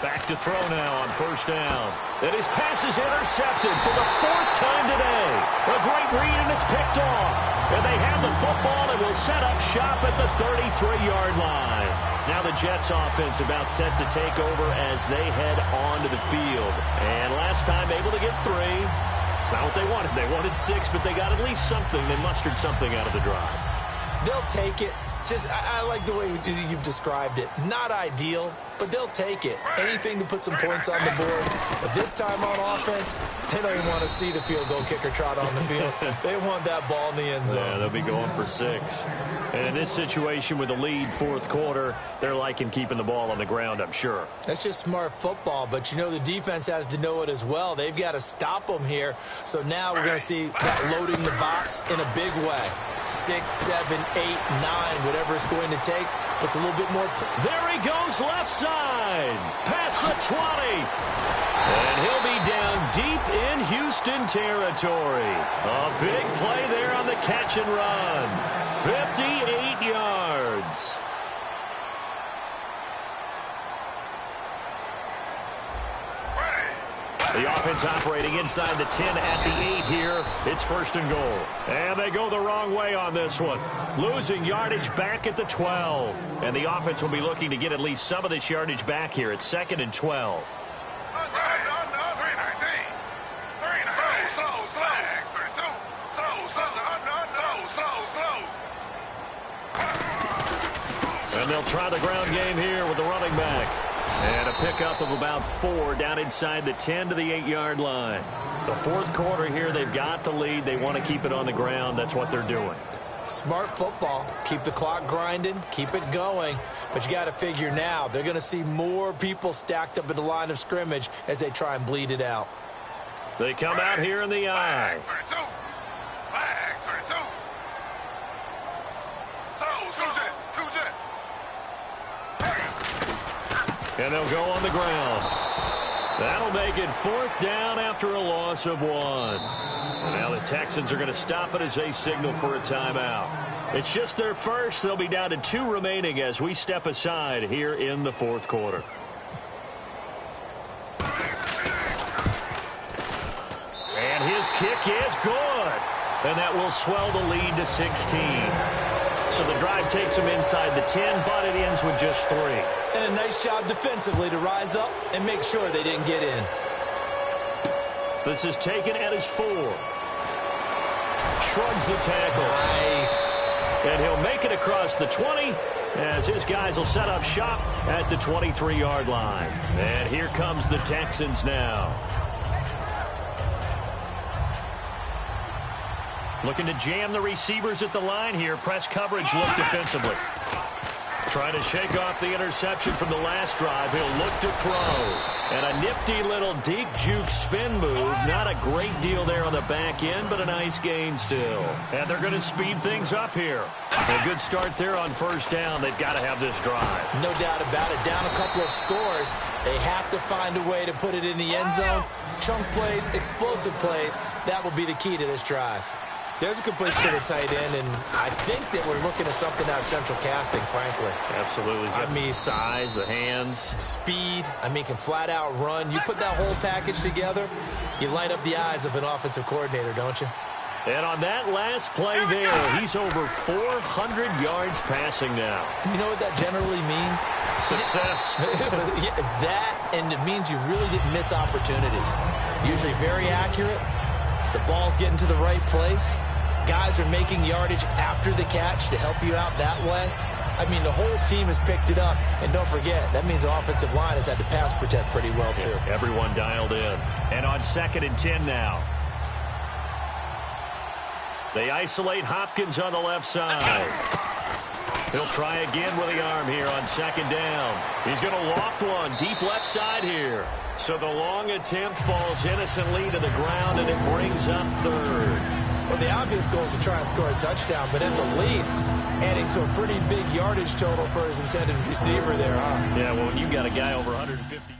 Back to throw now on first down. And his pass is intercepted for the 4th time today. A great read, and it's picked off. And they have the football and will set up shop at the 33-yard line. Now the Jets offense about set to take over as they head onto the field. And last time able to get 3. It's not what they wanted. They wanted 6, but they got at least something. They mustered something out of the drive. They'll take it. I like the way you've described it. Not ideal, but they'll take it. Anything to put some points on the board. But this time on offense, they don't even want to see the field goal kicker trot on the field. They want that ball in the end zone. Yeah, they'll be going for 6. And in this situation with the lead fourth quarter, they're liking keeping the ball on the ground, I'm sure. That's just smart football, but you know the defense has to know it as well. They've got to stop them here. So now we're going to see that loading the box in a big way. 6, 7, 8, 9, whatever it's going to take. Puts a little bit more. There he goes left side. Past the 20. And he'll be down deep in Houston territory. A big play there on the catch and run. 58 yards. The offense operating inside the 10 at the 8 here. It's 1st and goal. And they go the wrong way on this one. Losing yardage back at the 12. And the offense will be looking to get at least some of this yardage back here. It's 2nd and 12. And they'll try the ground game here with the running back. And a pickup of about 4 down inside the 10 to the 8-yard line. The fourth quarter here, they've got the lead. They want to keep it on the ground. That's what they're doing. Smart football. Keep the clock grinding. Keep it going. But you got to figure now, they're going to see more people stacked up at the line of scrimmage as they try and bleed it out. They come out here in the I. And they'll go on the ground. That'll make it 4th down after a loss of 1. And now the Texans are going to stop it as they signal for a timeout. It's just their first. They'll be down to 2 remaining as we step aside here in the fourth quarter. And his kick is good. And that will swell the lead to 16. So the drive takes them inside the 10, but it ends with just 3. And a nice job defensively to rise up and make sure they didn't get in. This is taken at his 4. Shrugs the tackle. Nice. And he'll make it across the 20 as his guys will set up shop at the 23-yard line. And here comes the Texans now. Looking to jam the receivers at the line here. Press coverage look defensively. Trying to shake off the interception from the last drive. He'll look to throw. And a nifty little deep juke spin move. Not a great deal there on the back end, but a nice gain still. And they're going to speed things up here. A good start there on first down. They've got to have this drive. No doubt about it. Down a couple of scores. They have to find a way to put it in the end zone. Chunk plays, explosive plays. That will be the key to this drive. There's a completion to the tight end, and I think that we're looking at something out of central casting, frankly. Absolutely. I mean, size, the hands. Speed. I mean, can flat out run. You put that whole package together, you light up the eyes of an offensive coordinator, don't you? And on that last play there, he's over 400 yards passing now. You know what that generally means? Success. That, and it means you really didn't miss opportunities. Usually very accurate. The ball's getting to the right place. Guys are making yardage after the catch to help you out that way. I mean, the whole team has picked it up. And don't forget, that means the offensive line has had to pass protect pretty well, too. Yeah, everyone dialed in. And on 2nd and 10 now. They isolate Hopkins on the left side. He'll try again with the arm here on 2nd down. He's going to loft one deep left side here. So the long attempt falls innocently to the ground, and it brings up 3rd. Well, the obvious goal is to try and score a touchdown, but at the least, adding to a pretty big yardage total for his intended receiver there, huh? Yeah, well, when you've got a guy over 150.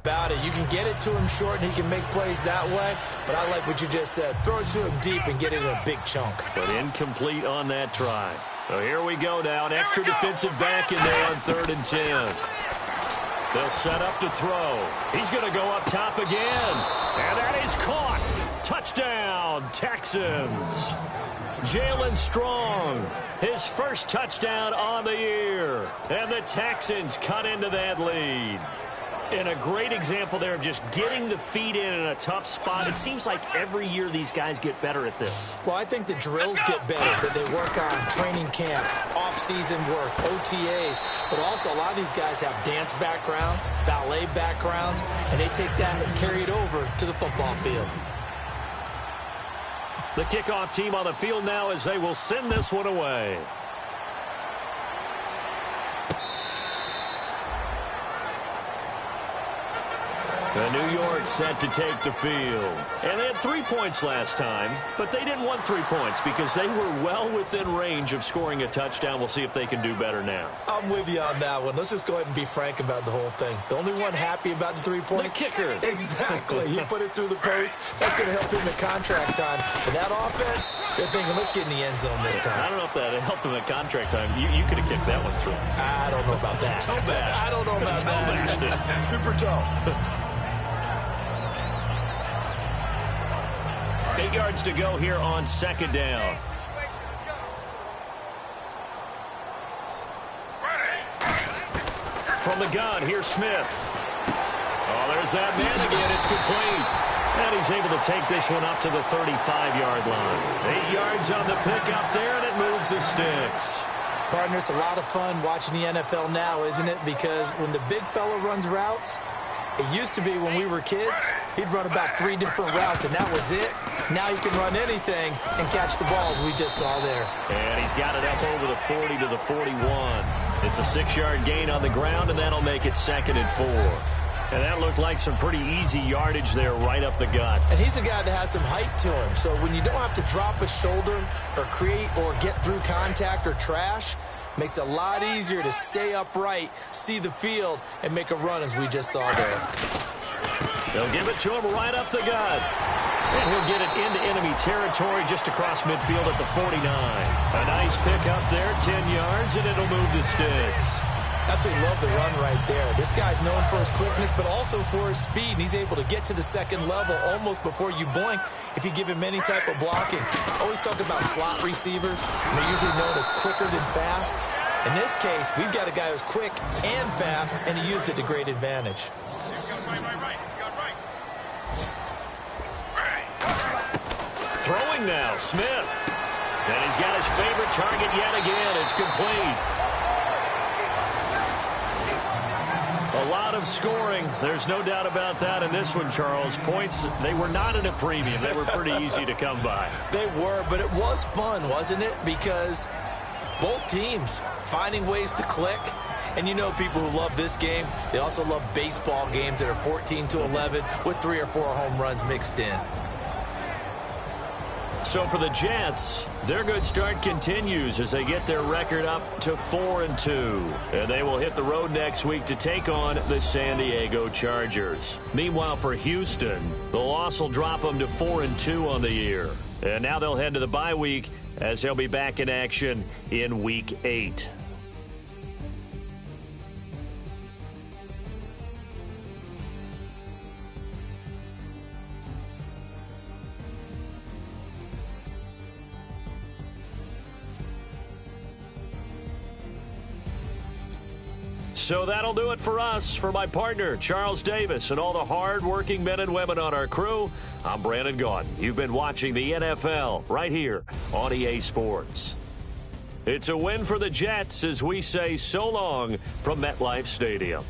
About it. You can get it to him short, and he can make plays that way, but I like what you just said. Throw it to him deep and get it in a big chunk. But incomplete on that try. So here we go now. An extra defensive back in there on 3rd and 10. They'll set up to throw. He's going to go up top again. And that is caught. Touchdown, Texans. Jalen Strong, his first touchdown on the year. And the Texans cut into that lead. And a great example there of just getting the feet in a tough spot. It seems like every year these guys get better at this. Well, I think the drills get better that they work on training camp, off-season work, OTAs. But also a lot of these guys have dance backgrounds, ballet backgrounds, and they take that and carry it over to the football field. The kickoff team on the field now as they will send this one away. And New York set to take the field. And they had 3 points last time, but they didn't want 3 points because they were well within range of scoring a touchdown. We'll see if they can do better now. I'm with you on that one. Let's just go ahead and be frank about the whole thing. The only one happy about the 3-point? The kicker. Exactly. He put it through the post. That's going to help him at contract time. But that offense, they're thinking, let's get in the end zone this time. I don't know if that helped him at contract time. You could have kicked that one through. I don't know about that. Toe bash. I don't know about that. Super toe. 8 yards to go here on 2nd down. From the gun, here's Smith. Oh, there's that man again. It's complete. And he's able to take this one up to the 35-yard line. 8 yards on the pickup there, and it moves the sticks. Partner, it's a lot of fun watching the NFL now, isn't it? Because when the big fella runs routes, it used to be when we were kids, he'd run about 3 different routes, and that was it. Now he can run anything and catch the balls we just saw there. And he's got it up over the 40 to the 41. It's a 6-yard gain on the ground, and that'll make it 2nd and 4. And that looked like some pretty easy yardage there right up the gut. And he's a guy that has some height to him. So when you don't have to drop a shoulder or create or get through contact or trash, makes it a lot easier to stay upright, see the field, and make a run as we just saw there. They'll give it to him right up the gut. And he'll get it into enemy territory just across midfield at the 49. A nice pick up there, 10 yards, and it'll move the sticks. Absolutely love the run right there. This guy's known for his quickness, but also for his speed. And he's able to get to the second level almost before you blink if you give him any type of blocking. Always talk about slot receivers. They're usually known as quicker than fast. In this case, we've got a guy who's quick and fast, and he used it to great advantage. Throwing now, Smith. And he's got his favorite target yet again. It's complete. A lot of scoring. There's no doubt about that in this one, Charles. Points, they were not in a premium. They were pretty easy to come by. They were, but it was fun, wasn't it? Because both teams finding ways to click. And you know people who love this game, they also love baseball games that are 14-11 with 3 or 4 home runs mixed in. So for the Jets, their good start continues as they get their record up to 4-2. And they will hit the road next week to take on the San Diego Chargers. Meanwhile, for Houston, the loss will drop them to 4-2 on the year. And now they'll head to the bye week as they'll be back in action in Week 8. So that'll do it for us. For my partner, Charles Davis, and all the hard-working men and women on our crew, I'm Brandon Gaudin. You've been watching the NFL right here on EA Sports. It's a win for the Jets as we say so long from MetLife Stadium.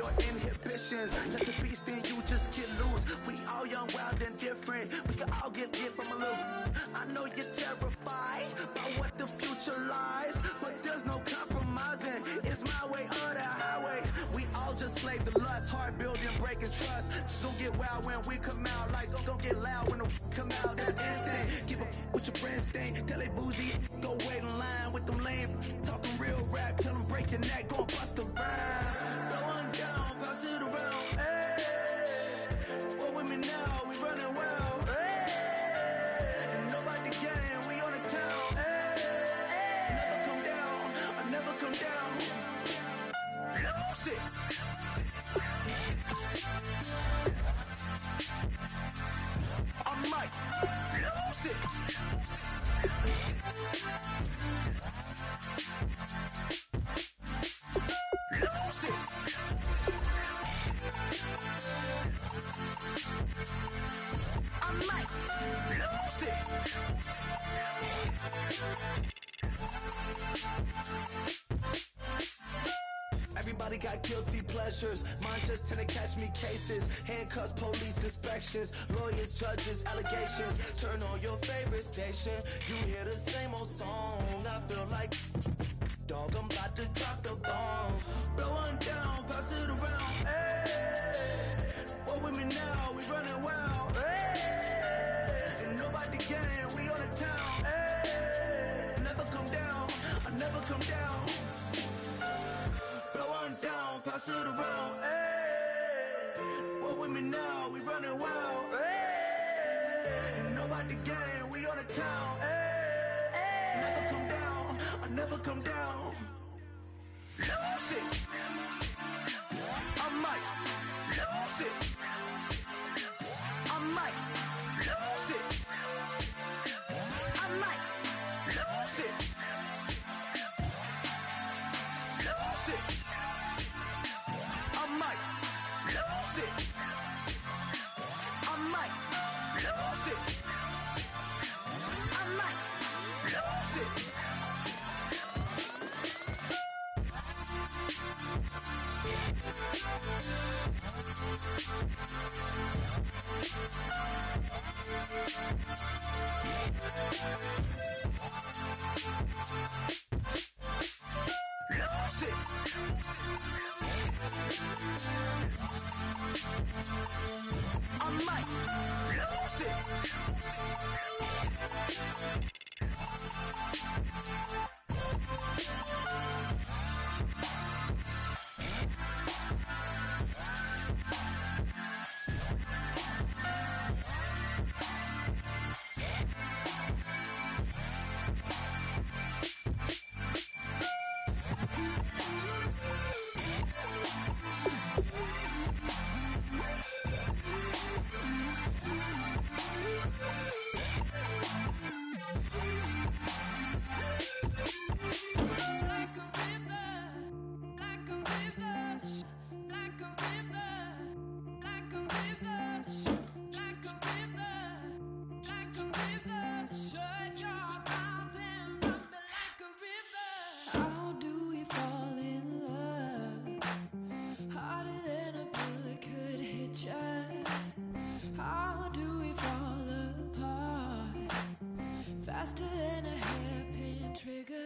your inhibitions. Let the beast in you just get loose. We all young, wild, and different. We can all get lit from a little. I know you're terrified by what the future lies, but there's no compromising. It's my way or the highway. We all just slave to lust, heart building, breaking trust. Don't get wild when we come out, like don't get loud when the come out. That's instant. Keep up with your friends, thing. Tell they bougie, go wait in line with them lame. Talking real rap, tell them break your neck, go and bust a rhyme. Going down, pass it around. Hey, what with me now? We running wild. Hey, and nobody getting, we on the town. Hey, never come down, I never come down. Lose it. I might lose it. Lose it. I might lose it. Everybody got guilty pleasures. Mine just tend to catch me cases. Handcuffs, police inspections, lawyers, judges, allegations. Turn on your favorite station. You hear the same old song. I feel like, dog, I'm about to drop the bomb. Blow one down, pass it around. Hey, what with me now? We running wild. Hey, and nobody getting, we on the town. Hey, never come down, I never come down. Blow one down, pass it around. Hey, what with me now? We running wild. Hey, and nobody getting, we on the town. Hey, never come down, I never come down. Lose it. I might lose it. I might lose it. I might lose it. Lose it. I might lose it. I might lose it. I might lose it. Lose it. I might lose it. Faster than a hairpin trigger.